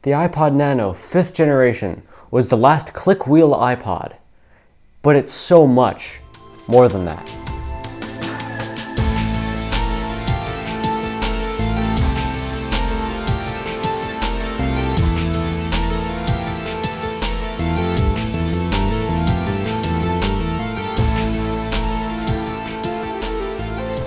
The iPod Nano 5th generation was the last click wheel iPod, but it's so much more than that.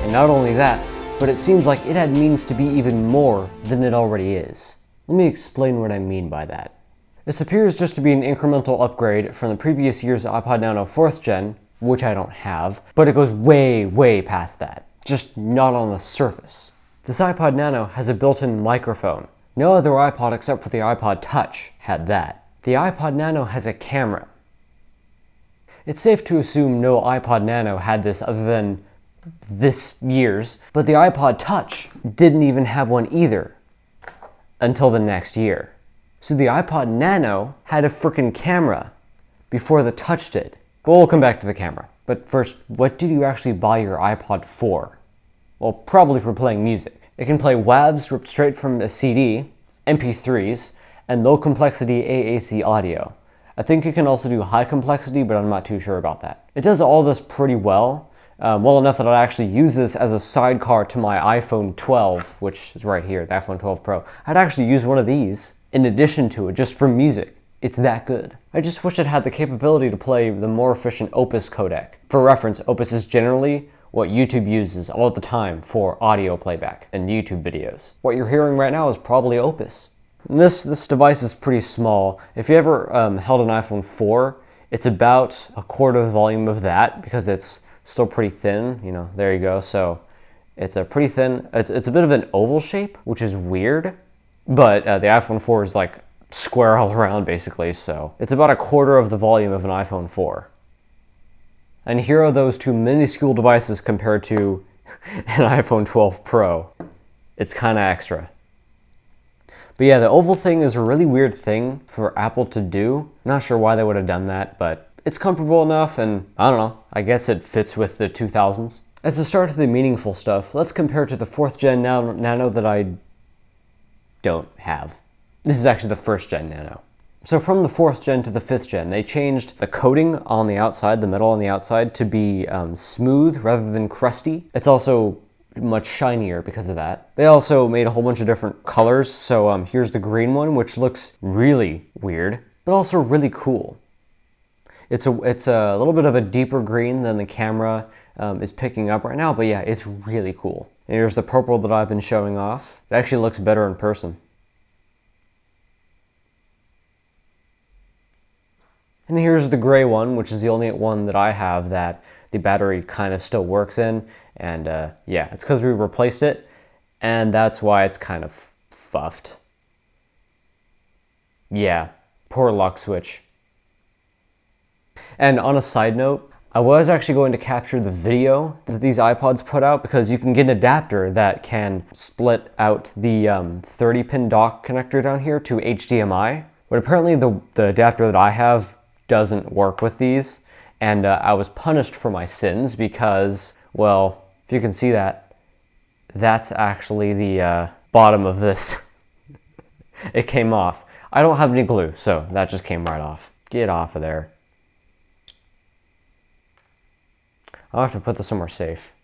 And not only that, but it seems like it had means to be even more than it already is. Let me explain what I mean by that. This appears just to be an incremental upgrade from the previous year's iPod Nano 4th gen, which I don't have, but it goes way, way past that. Just not on the surface. This iPod Nano has a built-in microphone. No other iPod except for the iPod Touch had that. The iPod Nano has a camera. It's safe to assume no iPod Nano had this other than this year's, but the iPod Touch didn't even have one either until the next year. So the iPod Nano had a freaking camera before the Touch did. But we'll come back to the camera. But first, what did you actually buy your iPod for? Well, probably for playing music. It can play WAVs ripped straight from a CD, MP3s, and low complexity AAC audio. I think it can also do high complexity, but I'm not too sure about that. It does all this pretty well. Well enough that I'd actually use this as a sidecar to my iPhone 12, which is right here, the iPhone 12 Pro. I'd actually use one of these in addition to it, just for music. It's that good. I just wish it had the capability to play the more efficient Opus codec. For reference, Opus is generally what YouTube uses all the time for audio playback and YouTube videos. What you're hearing right now is probably Opus. And this device is pretty small. If you ever held an iPhone 4, it's about a quarter the volume of that because it's still pretty thin, you know, there you go. So it's a pretty thin, it's a bit of an oval shape, which is weird, but the iPhone 4 is like square all around basically, so it's about a quarter of the volume of an iPhone 4. And here are those two minuscule devices compared to an iPhone 12 Pro. It's kind of extra. But yeah, the oval thing is a really weird thing for Apple to do. Not sure why they would have done that, but it's comfortable enough, and I don't know, I guess it fits with the 2000s. As the start of the meaningful stuff, let's compare to the 4th gen Nano that I don't have. This is actually the 1st gen Nano. So from the 4th gen to the 5th gen, they changed the coating on the outside, the metal on the outside, to be smooth rather than crusty. It's also much shinier because of that. They also made a whole bunch of different colors, so here's the green one, which looks really weird, but also really cool. It's a little bit of a deeper green than the camera is picking up right now, but yeah, it's really cool. And here's the purple that I've been showing off. It actually looks better in person. And here's the gray one, which is the only one that I have that the battery kind of still works in. And yeah, it's because we replaced it, and that's why it's kind of fuffed. Yeah, poor lock switch. And on a side note, I was actually going to capture the video that these iPods put out because you can get an adapter that can split out the 30-pin dock connector down here to HDMI. But apparently the adapter that I have doesn't work with these. And I was punished for my sins because, well, if you can see that, that's actually the bottom of this. It came off. I don't have any glue, so that just came right off. Get off of there. I'll have to put this somewhere safe.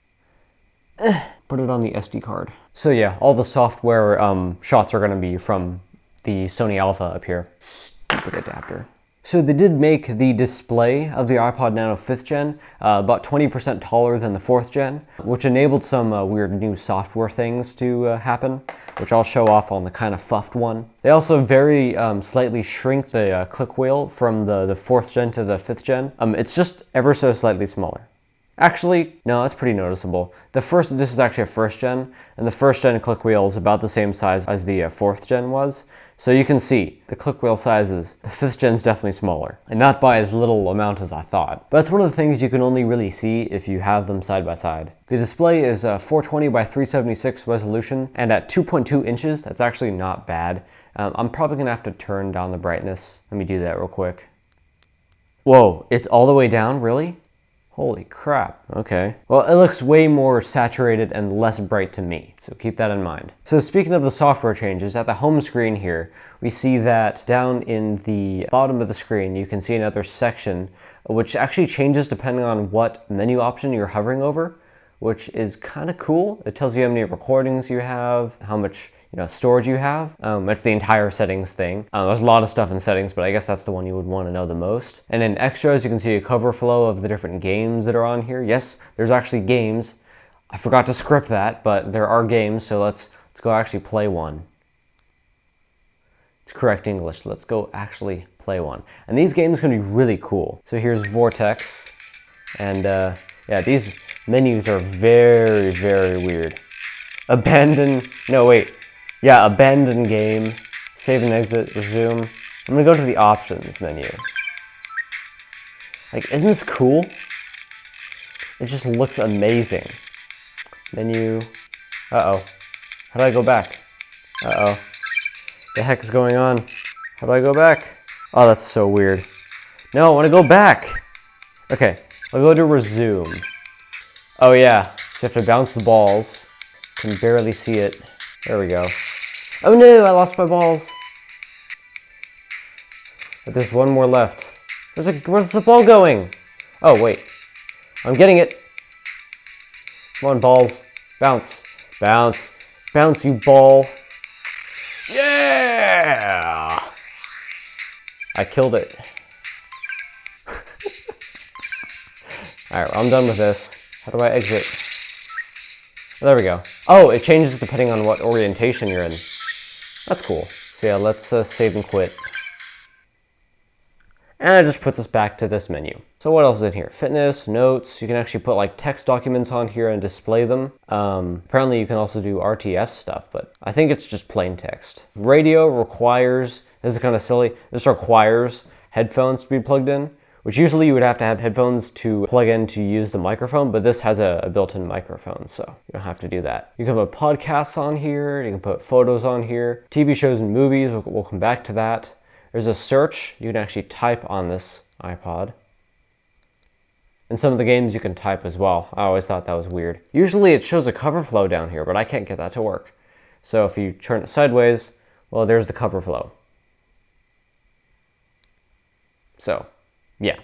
Put it on the SD card. So yeah, all the software shots are going to be from the Sony Alpha up here. Stupid adapter. So they did make the display of the iPod Nano 5th gen about 20% taller than the 4th gen, which enabled some weird new software things to happen, which I'll show off on the kind of fuffed one. They also very slightly shrink the click wheel from the 4th gen to the 5th gen. It's just ever so slightly smaller. Actually, no, that's pretty noticeable. This is actually a 1st gen, and the 1st gen click wheel is about the same size as the 4th gen was. So you can see the click wheel sizes. The 5th gen is definitely smaller, and not by as little amount as I thought. But that's one of the things you can only really see if you have them side by side. The display is 420 by 376 resolution, and at 2.2 inches, that's actually not bad. I'm probably gonna have to turn down the brightness. Let me do that real quick. Whoa, it's all the way down, really? Holy crap, okay. Well, it looks way more saturated and less bright to me, so keep that in mind. So speaking of the software changes, at the home screen here, we see that down in the bottom of the screen, you can see another section, which actually changes depending on what menu option you're hovering over, which is kind of cool. It tells you how many recordings you have, how much storage you have. It's the entire settings thing. There's a lot of stuff in settings, but I guess that's the one you would want to know the most. And in extras, you can see a cover flow of the different games that are on here. Yes, there's actually games. I forgot to script that, but there are games, so let's go actually play one. It's correct English. Let's go actually play one. And these games can be really cool. So here's Vortex, and yeah, these menus are very, very weird. Abandon game, save and exit, resume. I'm gonna go to the options menu. Like, isn't this cool? It just looks amazing. Menu, uh-oh. How do I go back? Uh-oh. The heck is going on? How do I go back? Oh, that's so weird. No, I wanna go back. Okay, I'll go to resume. Oh yeah, so you have to bounce the balls. Can barely see it. There we go. Oh no, I lost my balls. But there's one more left. Where's the ball going? Oh wait, I'm getting it. Come on, balls. Bounce, bounce, bounce, you ball. Yeah! I killed it. All right, well, I'm done with this. How do I exit? Oh, there we go. Oh, it changes depending on what orientation you're in. That's cool. So yeah, let's save and quit. And it just puts us back to this menu. So what else is in here? Fitness, notes. You can actually put like text documents on here and display them. Apparently you can also do RTF stuff, but I think it's just plain text. Radio requires, this is kind of silly, this requires headphones to be plugged in, which usually you would have to have headphones to plug in to use the microphone, but this has a built-in microphone, so you don't have to do that. You can put podcasts on here, you can put photos on here, TV shows and movies, we'll come back to that. There's a search, you can actually type on this iPod. And some of the games you can type as well. I always thought that was weird. Usually it shows a cover flow down here, but I can't get that to work. So if you turn it sideways, well, there's the cover flow. So, yeah.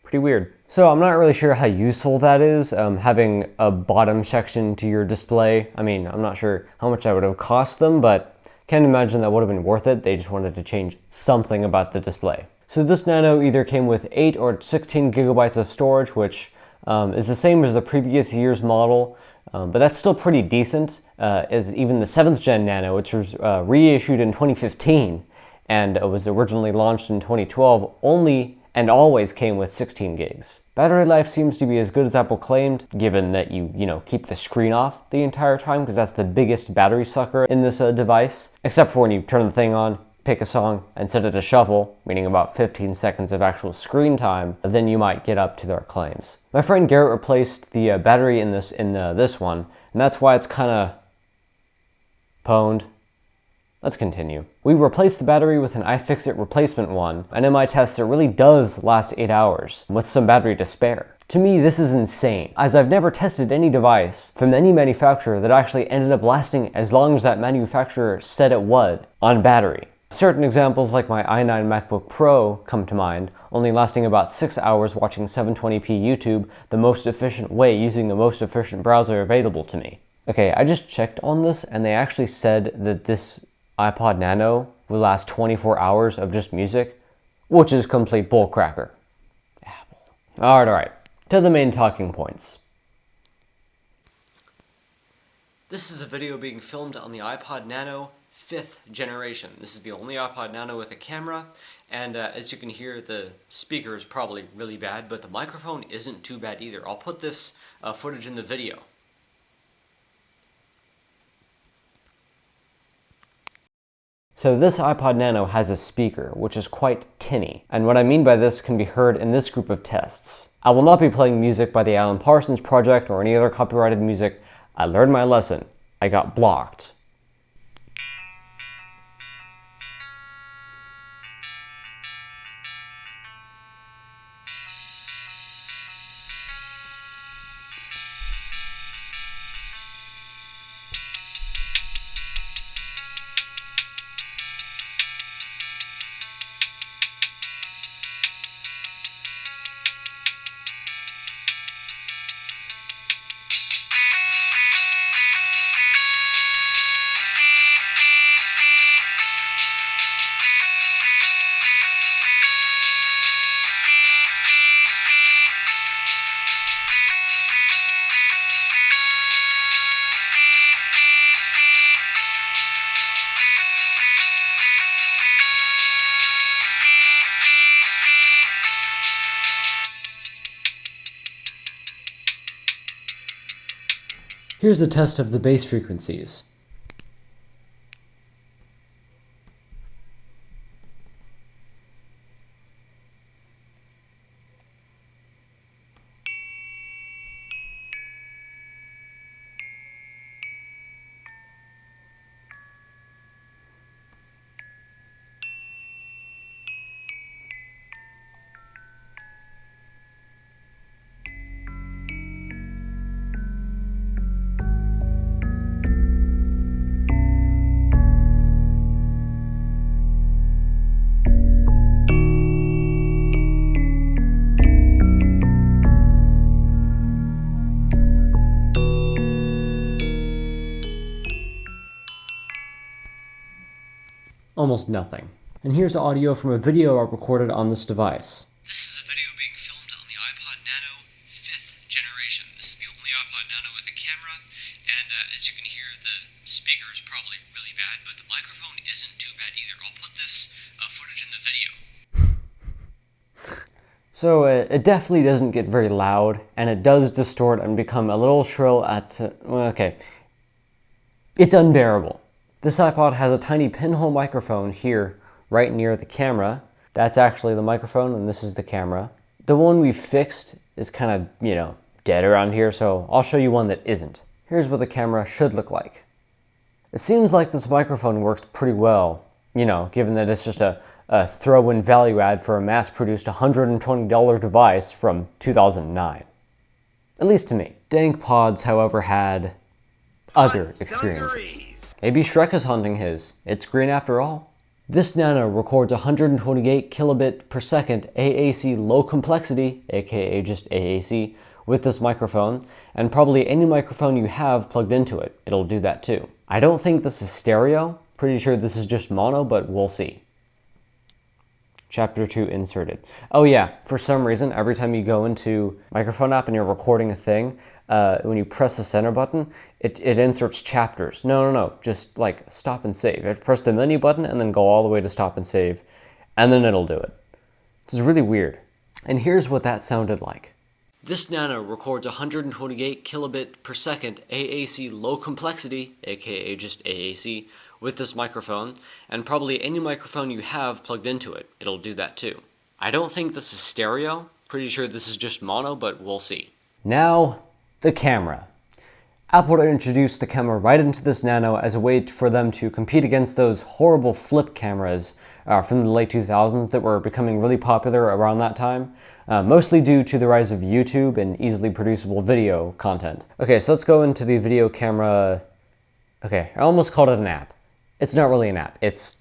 Pretty weird. So I'm not really sure how useful that is, having a bottom section to your display. I mean, I'm not sure how much that would have cost them, but can't imagine that would have been worth it. They just wanted to change something about the display. So this Nano either came with 8 or 16 gigabytes of storage, which is the same as the previous year's model, but that's still pretty decent, as even the 7th gen Nano, which was reissued in 2015 and was originally launched in 2012, only and always came with 16 gigs. Battery life seems to be as good as Apple claimed, given that you keep the screen off the entire time, because that's the biggest battery sucker in this device, except for when you turn the thing on, pick a song, and set it to shuffle, meaning about 15 seconds of actual screen time, then you might get up to their claims. My friend Garrett replaced the battery in this one, and that's why it's kind of pwned. Let's continue. We replaced the battery with an iFixit replacement one, and in my tests it really does last 8 hours, with some battery to spare. To me, this is insane, as I've never tested any device from any manufacturer that actually ended up lasting as long as that manufacturer said it would on battery. Certain examples like my i9 MacBook Pro come to mind, only lasting about 6 hours watching 720p YouTube the most efficient way using the most efficient browser available to me. Okay, I just checked on this and they actually said that this iPod Nano will last 24 hours of just music, which is complete bullcracker. Apple. Alright, to the main talking points. This is a video being filmed on the iPod Nano 5th generation. This is the only iPod Nano with a camera, and as you can hear, the speaker is probably really bad, but the microphone isn't too bad either. I'll put this footage in the video. So this iPod Nano has a speaker, which is quite tinny, and what I mean by this can be heard in this group of tests. I will not be playing music by the Alan Parsons Project or any other copyrighted music. I learned my lesson. I got blocked. Here's a test of the bass frequencies. Almost nothing. And here's audio from a video I recorded on this device. This is a video being filmed on the iPod Nano 5th generation. This is the only iPod Nano with a camera, and as you can hear, the speaker is probably really bad, but the microphone isn't too bad either. I'll put this footage in the video. So it definitely doesn't get very loud, and it does distort and become a little shrill at, okay. It's unbearable. This iPod has a tiny pinhole microphone here, right near the camera. That's actually the microphone, and this is the camera. The one we fixed is kind of, dead around here, so I'll show you one that isn't. Here's what the camera should look like. It seems like this microphone works pretty well, given that it's just a throw-in value add for a mass-produced $120 device from 2009. At least to me. Dank Pods, however, had other experiences. Maybe Shrek is hunting his. It's green after all. This Nano records 128 kilobit per second AAC low complexity, aka just AAC, with this microphone, and probably any microphone you have plugged into it, it'll do that too. I don't think this is stereo, pretty sure this is just mono, but we'll see. Chapter 2 inserted. Oh yeah, for some reason, every time you go into microphone app and you're recording a thing, when you press the center button, it inserts chapters. No, just like stop and save. You have to press the menu button and then go all the way to stop and save, and then it'll do it. This is really weird. And here's what that sounded like. This Nano records 128 kilobit per second AAC low complexity, aka just AAC, with this microphone, and probably any microphone you have plugged into it, it'll do that too. I don't think this is stereo, pretty sure this is just mono, but we'll see. Now, the camera. Apple introduced the camera right into this Nano as a way for them to compete against those horrible flip cameras from the late 2000s that were becoming really popular around that time, mostly due to the rise of YouTube and easily producible video content. Okay, so let's go into the video camera. Okay, I almost called it an app. It's not really an app. It's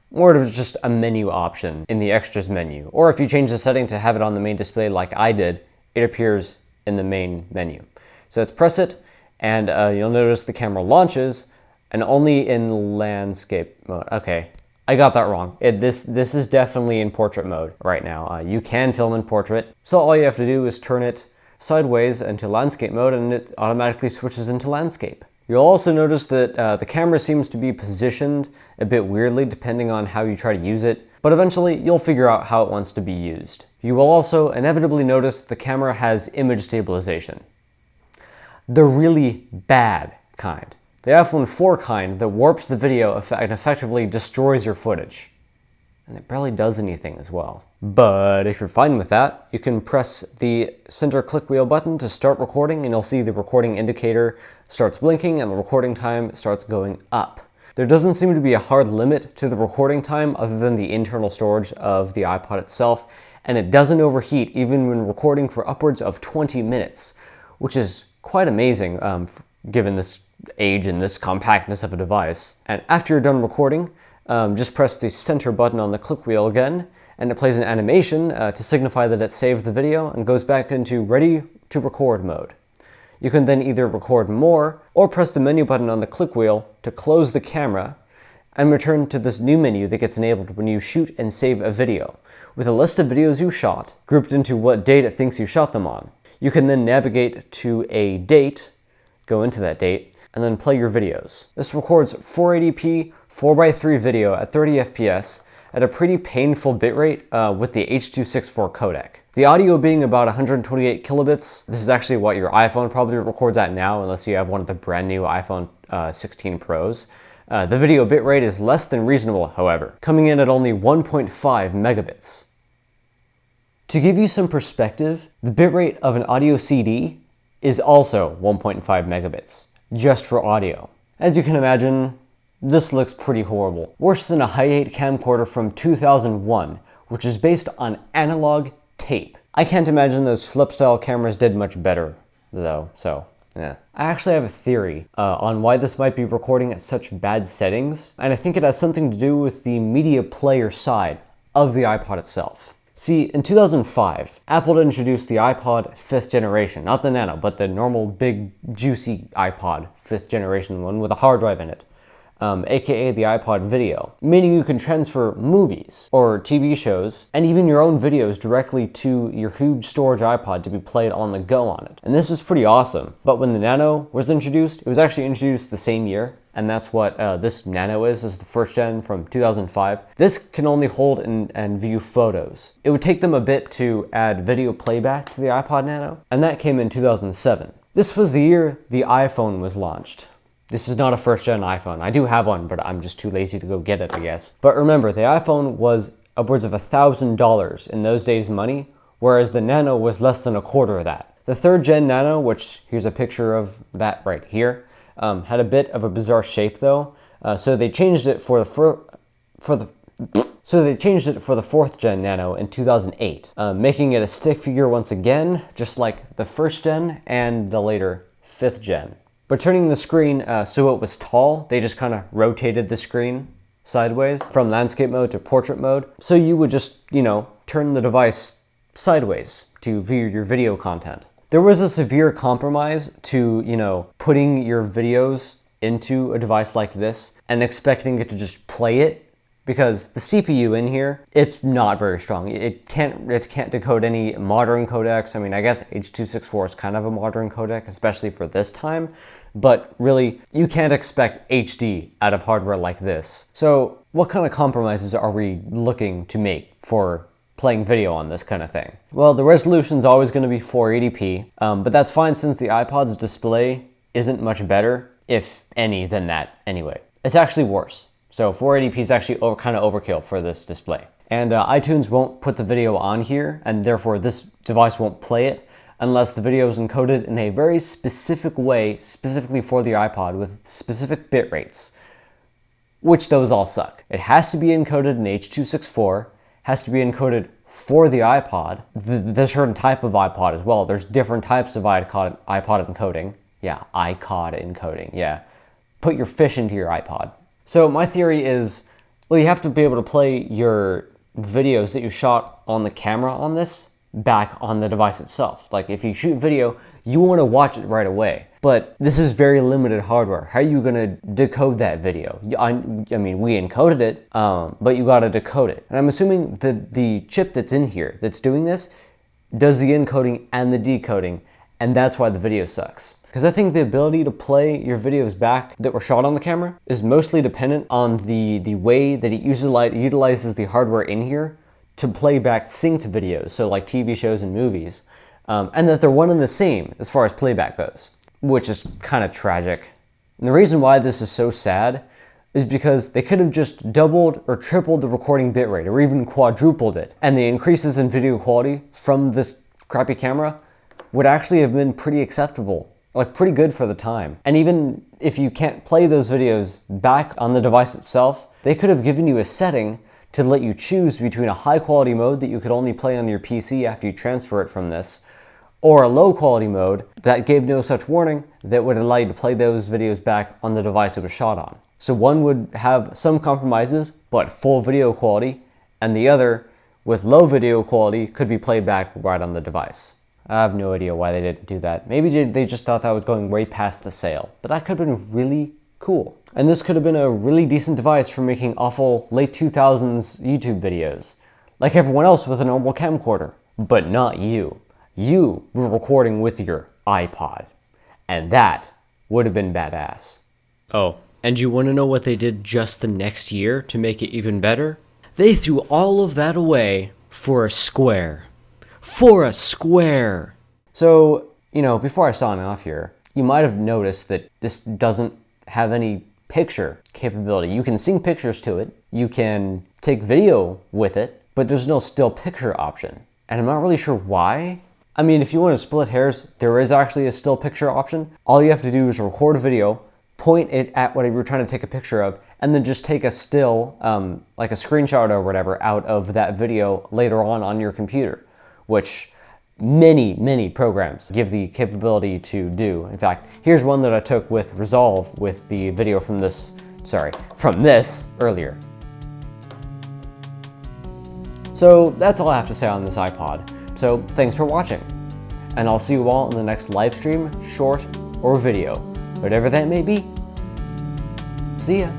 more of just a menu option in the extras menu. Or if you change the setting to have it on the main display like I did, it appears in the main menu. So let's press it, and you'll notice the camera launches, and only in landscape mode. Okay, I got that wrong. This is definitely in portrait mode right now. You can film in portrait, so all you have to do is turn it sideways into landscape mode, and it automatically switches into landscape. You'll also notice that the camera seems to be positioned a bit weirdly depending on how you try to use it, but eventually you'll figure out how it wants to be used. You will also inevitably notice the camera has image stabilization. The really bad kind. The iPhone 4 kind that warps the video and effectively destroys your footage. And it barely does anything as well. But if you're fine with that, you can press the center click wheel button to start recording, and you'll see the recording indicator starts blinking and the recording time starts going up. There doesn't seem to be a hard limit to the recording time other than the internal storage of the iPod itself, and it doesn't overheat even when recording for upwards of 20 minutes, which is quite amazing given this age and this compactness of a device. And after you're done recording, just press the center button on the click wheel again, and it plays an animation to signify that it saved the video and goes back into ready to record mode. You can then either record more or press the menu button on the click wheel to close the camera and return to this new menu that gets enabled when you shoot and save a video, with a list of videos you shot grouped into what date it thinks you shot them on. You can then navigate to a date, go into that date, and then play your videos. This records 480p 4:3 video at 30 FPS at a pretty painful bitrate with the H.264 codec. The audio being about 128 kilobits. This is actually what your iPhone probably records at now, unless you have one of the brand new iPhone 16 Pros. The video bitrate is less than reasonable, however, coming in at only 1.5 megabits. To give you some perspective, the bitrate of an audio CD is also 1.5 megabits, just for audio. As you can imagine, this looks pretty horrible. Worse than a Hi8 camcorder from 2001, which is based on analog tape. I can't imagine those flip-style cameras did much better, though, so yeah. I actually have a theory on why this might be recording at such bad settings, and I think it has something to do with the media player side of the iPod itself. See, in 2005, Apple introduced the iPod 5th generation, not the Nano, but the normal big juicy iPod 5th generation one with a hard drive in it. AKA the iPod Video, meaning you can transfer movies or TV shows and even your own videos directly to your huge storage iPod to be played on the go on it. And this is pretty awesome. But when the Nano was introduced, it was actually introduced the same year, and that's what this Nano is the first gen from 2005. This can only hold and view photos. It would take them a bit to add video playback to the iPod Nano, and that came in 2007. This was the year the iPhone was launched. This is not a first-gen iPhone. I do have one, but I'm just too lazy to go get it, I guess. But remember, the iPhone was upwards of $1,000 in those days' money, whereas the Nano was less than a quarter of that. The third-gen Nano, which here's a picture of that right here, had a bit of a bizarre shape though. So they changed it for the fourth-gen Nano in 2008, making it a stick figure once again, just like the first-gen and the later fifth-gen. But turning the screen so it was tall, they just kind of rotated the screen sideways from landscape mode to portrait mode. So you would just, turn the device sideways to view your video content. There was a severe compromise to, putting your videos into a device like this and expecting it to just play it, because the CPU in here, it's not very strong. It can't decode any modern codecs. I mean, I guess H.264 is kind of a modern codec, especially for this time, but really, you can't expect HD out of hardware like this. So what kind of compromises are we looking to make for playing video on this kind of thing? Well, the resolution is always going to be 480p, but that's fine since the iPod's display isn't much better, if any, than that anyway. It's actually worse. So 480p is actually kind of overkill for this display. And iTunes won't put the video on here, and therefore this device won't play it unless the video is encoded in a very specific way, specifically for the iPod with specific bit rates, which those all suck. It has to be encoded in H.264, has to be encoded for the iPod, the certain type of iPod as well. There's different types of iPod encoding. Yeah, iPod encoding, yeah. Put your fish into your iPod. So my theory is, well, you have to be able to play your videos that you shot on the camera on this back on the device itself. Like if you shoot video, you want to watch it right away. But this is very limited hardware. How are you going to decode that video? I mean, we encoded it, but you got to decode it. And I'm assuming that the chip that's in here that's doing this does the encoding and the decoding, and that's why the video sucks. Because I think the ability to play your videos back that were shot on the camera is mostly dependent on the way that it utilizes the hardware in here to play back synced videos, so like TV shows and movies, and that they're one and the same as far as playback goes, which is kind of tragic. And the reason why this is so sad is because they could have just doubled or tripled the recording bitrate, or even quadrupled it, and the increases in video quality from this crappy camera would actually have been pretty acceptable. Like pretty good for the time. And even if you can't play those videos back on the device itself, they could have given you a setting to let you choose between a high quality mode that you could only play on your PC after you transfer it from this, or a low quality mode that gave no such warning that would allow you to play those videos back on the device it was shot on. So one would have some compromises, but full video quality, and the other, with low video quality, could be played back right on the device. I have no idea why they didn't do that. Maybe they just thought that was going way past the sale, but that could have been really cool. And this could have been a really decent device for making awful late 2000s YouTube videos, like everyone else with a normal camcorder. But not you. You were recording with your iPod, and that would have been badass. Oh, and you want to know what they did just the next year to make it even better? They threw all of that away for a square. For a square! So, before I sign off here, you might have noticed that this doesn't have any picture capability. You can sync pictures to it, you can take video with it, but there's no still picture option. And I'm not really sure why. I mean, if you want to split hairs, there is actually a still picture option. All you have to do is record a video, point it at whatever you're trying to take a picture of, and then just take a still, like a screenshot or whatever, out of that video later on your computer, which many programs give the capability to do. In fact, here's one that I took with Resolve with the video from this earlier. So that's all I have to say on this iPod. So thanks for watching, and I'll see you all in the next live stream, short, or video, whatever that may be. See ya.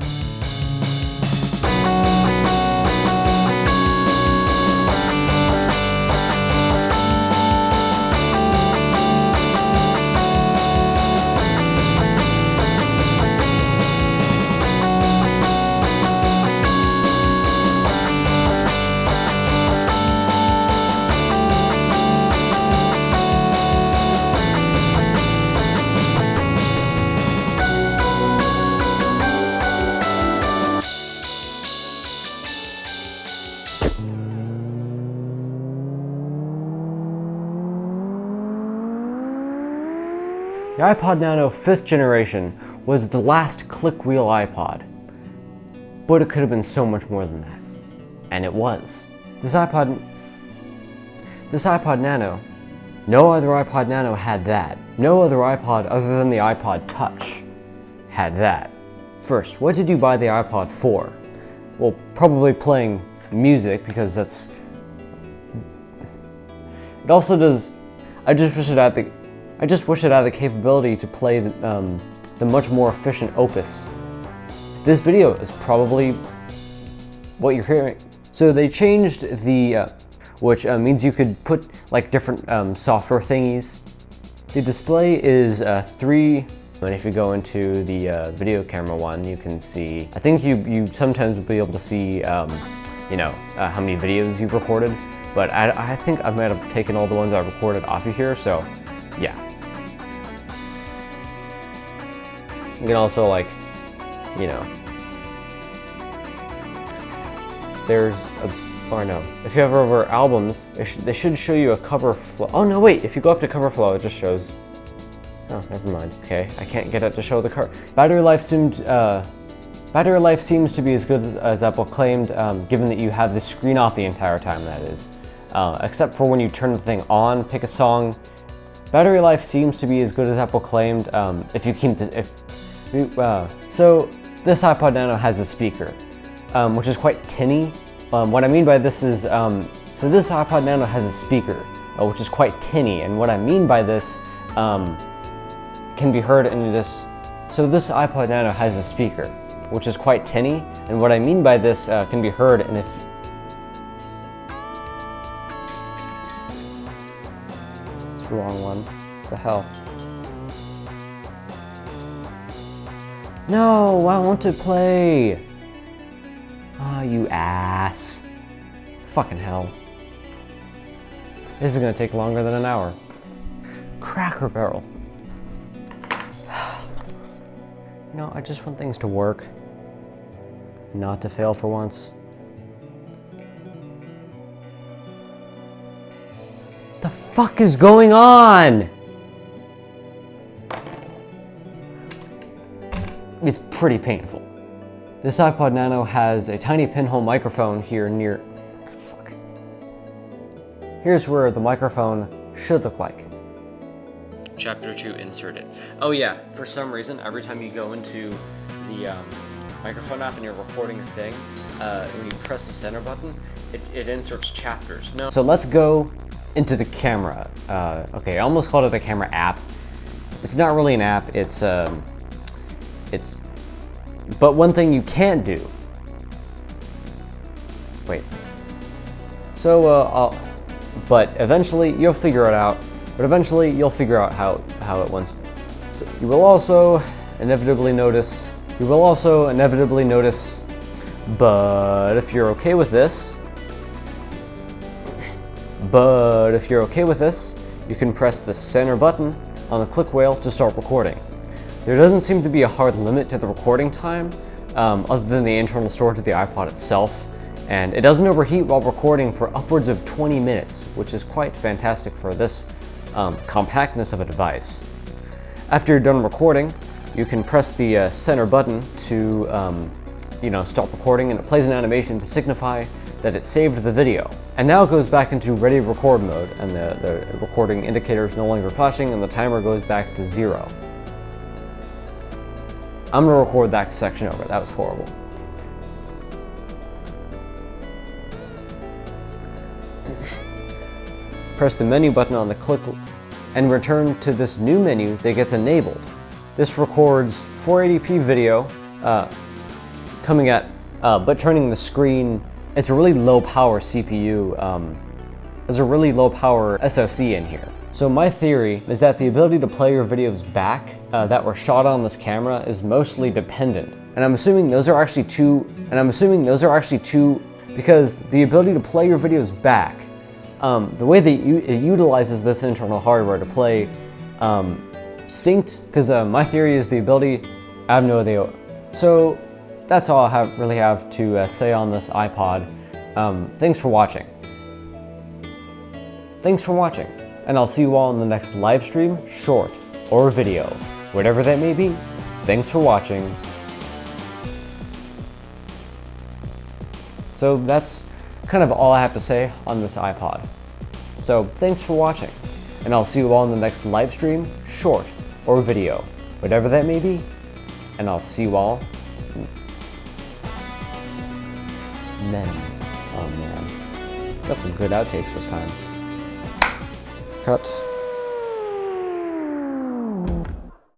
The iPod Nano 5th generation was the last click wheel iPod, but it could have been so much more than that, and it was. This iPod Nano, no other iPod Nano had that. No other iPod other than the iPod Touch had that. First, what did you buy the iPod for? Well, probably playing music, because that's... It also does... I just wish it had the capability to play the much more efficient Opus. This video is probably what you're hearing. So they changed the, which means you could put like different software thingies. The display is 3, and if you go into the video camera one, you can see, I think you sometimes will be able to see, how many videos you've recorded, but I think I might have taken all the ones I recorded off of here, so yeah. You can also there's if you hover over albums, they should show you a cover flow. Oh no, wait, if you go up to cover flow, it just shows, oh, never mind. Okay, I can't get it to show the cover. Battery life seems to be as good as Apple claimed, given that you have the screen off the entire time, that is. Except for when you turn the thing on, pick a song. Battery life seems to be as good as Apple claimed, if you keep so this iPod Nano has a speaker, which is quite tinny. What I mean by this is, so this iPod Nano has a speaker, which is quite tinny, and what I mean by this can be heard in this. So this iPod Nano has a speaker, which is quite tinny, and what I mean by this can be heard in if. It's the wrong one. What the hell? No, I want to play. Ah, you ass. Fucking hell. This is gonna take longer than an hour. Cracker Barrel. I just want things to work. Not to fail for once. The fuck is going on? It's pretty painful. This iPod Nano has a tiny pinhole microphone here near... Fuck. Here's where the microphone should look like. Chapter 2 inserted. Oh yeah, for some reason, every time you go into the microphone app and you're recording a thing, when you press the center button, it inserts chapters. No. So let's go into the camera. Okay, I almost called it a camera app. It's not really an app, but one thing you can't do. Wait. So, but eventually you'll figure it out. But eventually you'll figure out how it wants. So you will also inevitably notice But if you're okay with this, you can press the center button on the click wheel to start recording. There doesn't seem to be a hard limit to the recording time, other than the internal storage of the iPod itself, and it doesn't overheat while recording for upwards of 20 minutes, which is quite fantastic for this compactness of a device. After you're done recording, you can press the center button to stop recording, and it plays an animation to signify that it saved the video. And now it goes back into ready to record mode, and the recording indicator is no longer flashing, and the timer goes back to 0. I'm gonna record that section over. That was horrible. Press the menu button on the click and return to this new menu that gets enabled. This records 480p video coming at, but turning the screen. It's a really low power CPU. There's a really low power SoC in here. So my theory is that the ability to play your videos back that were shot on this camera is mostly dependent. And I'm assuming those are actually two, because the ability to play your videos back, the way that it utilizes this internal hardware to play synced, because my theory is the ability, I have no idea. So that's all I really have to say on this iPod. Thanks for watching. And I'll see you all in the next live stream, short, or video. Whatever that may be, thanks for watching. So that's kind of all I have to say on this iPod. So thanks for watching, and I'll see you all in the next live stream, short, or video. Whatever that may be, and I'll see you all. Oh man, got some good outtakes this time. Cut.